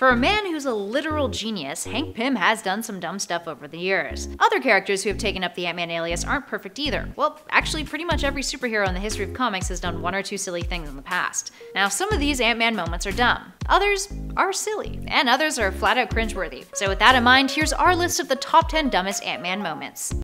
For a man who's a literal genius, Hank Pym has done some dumb stuff over the years. Other characters who have taken up the Ant-Man alias aren't perfect either. Well, actually pretty much every superhero in the history of comics has done one or two silly things in the past. Now, some of these Ant-Man moments are dumb. Others are silly, and others are flat out cringeworthy. So with that in mind, here's our list of the top 10 dumbest Ant-Man moments.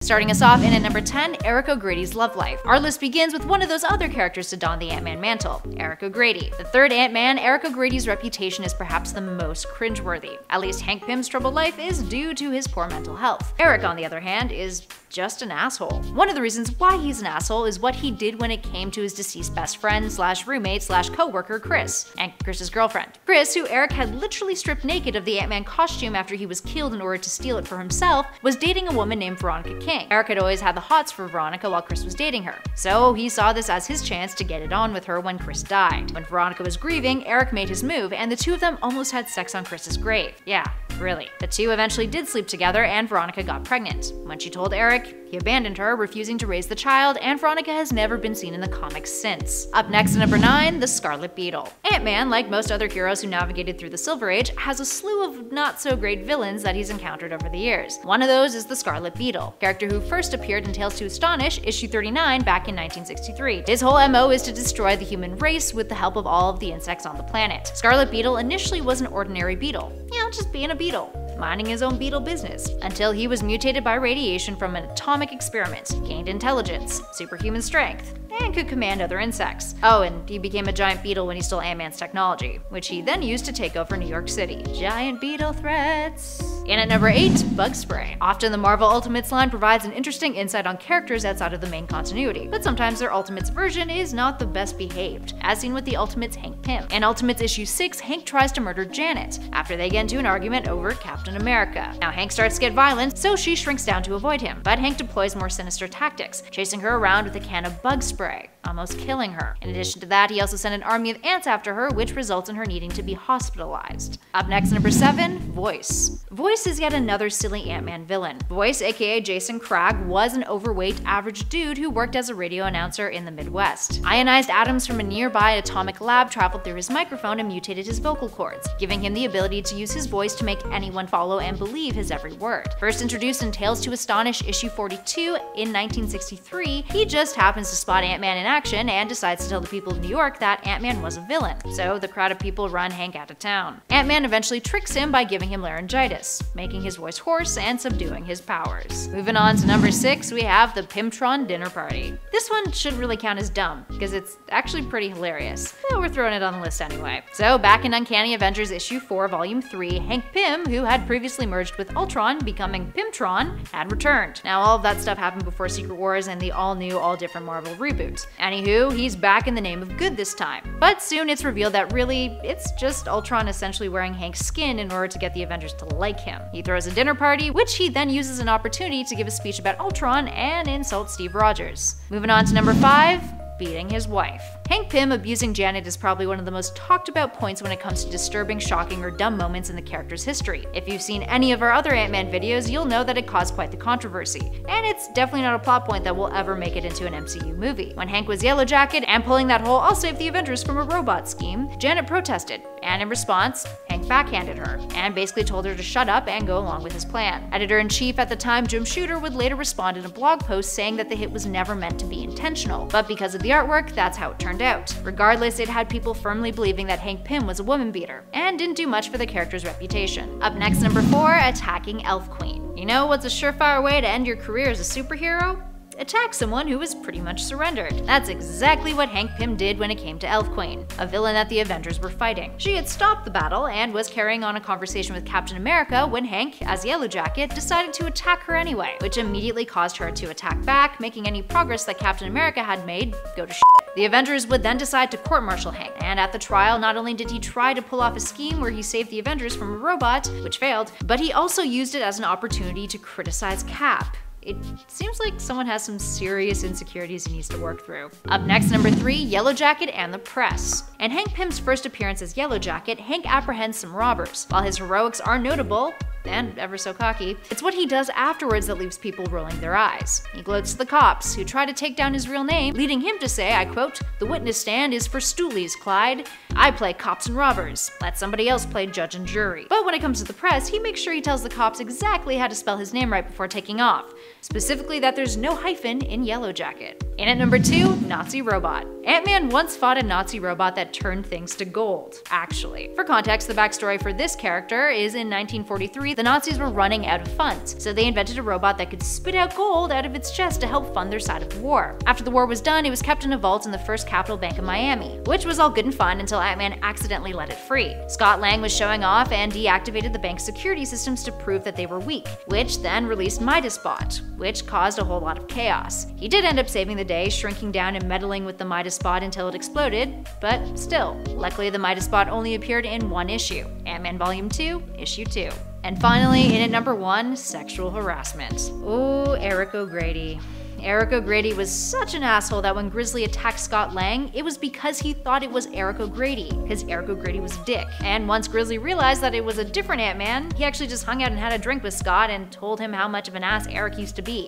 Starting us off in at number 10, Eric O'Grady's love life. Our list begins with one of those other characters to don the Ant-Man mantle, Eric O'Grady. The third Ant-Man, Eric O'Grady's reputation is perhaps the most cringeworthy. At least Hank Pym's troubled life is due to his poor mental health. Eric, on the other hand, is just an asshole. One of the reasons why he's an asshole is what he did when it came to his deceased best friend slash roommate slash co-worker Chris, and Chris's girlfriend. Chris, who Eric had literally stripped naked of the Ant-Man costume after he was killed in order to steal it for himself, was dating a woman named Veronica King. Eric had always had the hots for Veronica while Chris was dating her, so he saw this as his chance to get it on with her when Chris died. When Veronica was grieving, Eric made his move, and the two of them almost had sex on Chris's grave. Yeah, really. The two eventually did sleep together, and Veronica got pregnant. When she told Eric, he abandoned her, refusing to raise the child, and Veronica has never been seen in the comics since. Up next at number 9, the Scarlet Beetle. Ant-Man, like most other heroes who navigated through the Silver Age, has a slew of not-so-great villains that he's encountered over the years. One of those is the Scarlet Beetle, character who first appeared in Tales to Astonish, issue 39, back in 1963. His whole MO is to destroy the human race with the help of all of the insects on the planet. Scarlet Beetle initially was an ordinary beetle, just being a beetle, minding his own beetle business, until he was mutated by radiation from an atomic experiment, gained intelligence, superhuman strength, and could command other insects. Oh, and he became a giant beetle when he stole Ant-Man's technology, which he then used to take over New York City. Giant beetle threats. In at number 8, Bug Spray. Often the Marvel Ultimates line provides an interesting insight on characters outside of the main continuity, but sometimes their Ultimates version is not the best behaved, as seen with the Ultimates Hank Pym. In Ultimates issue 6, Hank tries to murder Janet, after they get into an argument over Captain America. Now Hank starts to get violent, so she shrinks down to avoid him, but Hank deploys more sinister tactics, chasing her around with a can of bug spray, almost killing her. In addition to that, he also sent an army of ants after her, which results in her needing to be hospitalized. Up next, number 7, Voice. Voice is yet another silly Ant-Man villain. Voice, aka Jason Cragg, was an overweight, average dude who worked as a radio announcer in the Midwest. Ionized atoms from a nearby atomic lab traveled through his microphone and mutated his vocal cords, giving him the ability to use his voice to make anyone follow and believe his every word. First introduced in Tales to Astonish issue 42 in 1963, he just happens to spot Ant-Man in action and decides to tell the people of New York that Ant-Man was a villain, so the crowd of people run Hank out of town. Ant-Man eventually tricks him by giving him laryngitis, making his voice hoarse and subduing his powers. Moving on to number 6, we have the PYMTRON dinner party. This one shouldn't really count as dumb, because it's actually pretty hilarious, but we're throwing it on the list anyway. So back in Uncanny Avengers issue 4, volume 3, Hank Pym, who had previously merged with Ultron, becoming PYMTRON, had returned. Now all of that stuff happened before Secret Wars and the all-new, all-different Marvel reboot. Anywho, he's back in the name of good this time. But soon it's revealed that really, it's just Ultron essentially wearing Hank's skin in order to get the Avengers to like him. He throws a dinner party, which he then uses as an opportunity to give a speech about Ultron and insult Steve Rogers. Moving on to number 5, beating his wife. Hank Pym abusing Janet is probably one of the most talked about points when it comes to disturbing, shocking, or dumb moments in the character's history. If you've seen any of our other Ant-Man videos, you'll know that it caused quite the controversy, and it's definitely not a plot point that will ever make it into an MCU movie. When Hank was Yellow Jacket and pulling that whole "I'll save the Avengers from a robot" scheme, Janet protested, and in response, Hank backhanded her, and basically told her to shut up and go along with his plan. Editor-in-chief at the time, Jim Shooter, would later respond in a blog post saying that the hit was never meant to be intentional, but because of the artwork, that's how it turned out. Regardless, it had people firmly believing that Hank Pym was a woman beater, and didn't do much for the character's reputation. Up next, number 4, attacking ELFQUEEN. You know what's a surefire way to end your career as a superhero? Attack someone who was pretty much surrendered. That's exactly what Hank Pym did when it came to ELFQUEEN, a villain that the Avengers were fighting. She had stopped the battle and was carrying on a conversation with Captain America when Hank, as Yellow Jacket, decided to attack her anyway, which immediately caused her to attack back, making any progress that Captain America had made go to shit. The Avengers would then decide to court-martial Hank, and at the trial, not only did he try to pull off a scheme where he saved the Avengers from a robot, which failed, but he also used it as an opportunity to criticize Cap. It seems like someone has some serious insecurities he needs to work through. Up next, number 3, Yellow Jacket and the Press. In Hank Pym's first appearance as Yellow Jacket, Hank apprehends some robbers. While his heroics are notable, and ever so cocky. It's what he does afterwards that leaves people rolling their eyes. He gloats to the cops, who try to take down his real name, leading him to say, I quote, "The witness stand is for stoolies, Clyde. I play cops and robbers. Let somebody else play judge and jury." But when it comes to the press, he makes sure he tells the cops exactly how to spell his name right before taking off. Specifically that there's no hyphen in Yellow Jacket. In at number 2, Nazi robot. Ant-Man once fought a Nazi robot that turned things to gold, actually. For context, the backstory for this character is in 1943, the Nazis were running out of funds, so they invented a robot that could spit out gold out of its chest to help fund their side of the war. After the war was done, it was kept in a vault in the First Capital Bank of Miami, which was all good and fun until Ant-Man accidentally let it free. Scott Lang was showing off and deactivated the bank's security systems to prove that they were weak, which then released MidasBot, which caused a whole lot of chaos. He did end up saving the day, shrinking down and meddling with the MidasBot until it exploded, but still. Luckily, the MidasBot only appeared in one issue, Ant-Man Volume 2, Issue 2. And finally, in at number 1, sexual harassment. Ooh, Eric O'Grady. Eric O'Grady was such an asshole that when Grizzly attacked Scott Lang, it was because he thought it was Eric O'Grady, because Eric O'Grady was a dick. And once Grizzly realized that it was a different Ant-Man, he actually just hung out and had a drink with Scott and told him how much of an ass Eric used to be.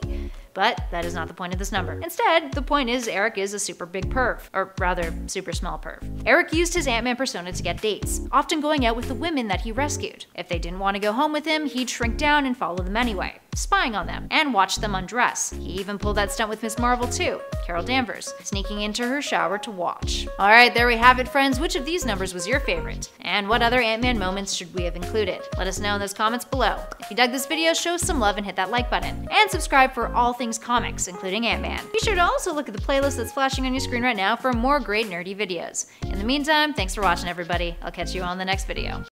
But that is not the point of this number. Instead, the point is Eric is a super big perv, or rather, super small perv. Eric used his Ant-Man persona to get dates, often going out with the women that he rescued. If they didn't want to go home with him, he'd shrink down and follow them anyway, spying on them, and watch them undress. He even pulled that stunt with Miss Marvel too, Carol Danvers, sneaking into her shower to watch. Alright, there we have it, friends. Which of these numbers was your favorite? And what other Ant-Man moments should we have included? Let us know in those comments below. If you dug this video, show some love and hit that like button. And subscribe for all things comics, including Ant-Man. Be sure to also look at the playlist that's flashing on your screen right now for more great nerdy videos. In the meantime, thanks for watching, everybody. I'll catch you on the next video.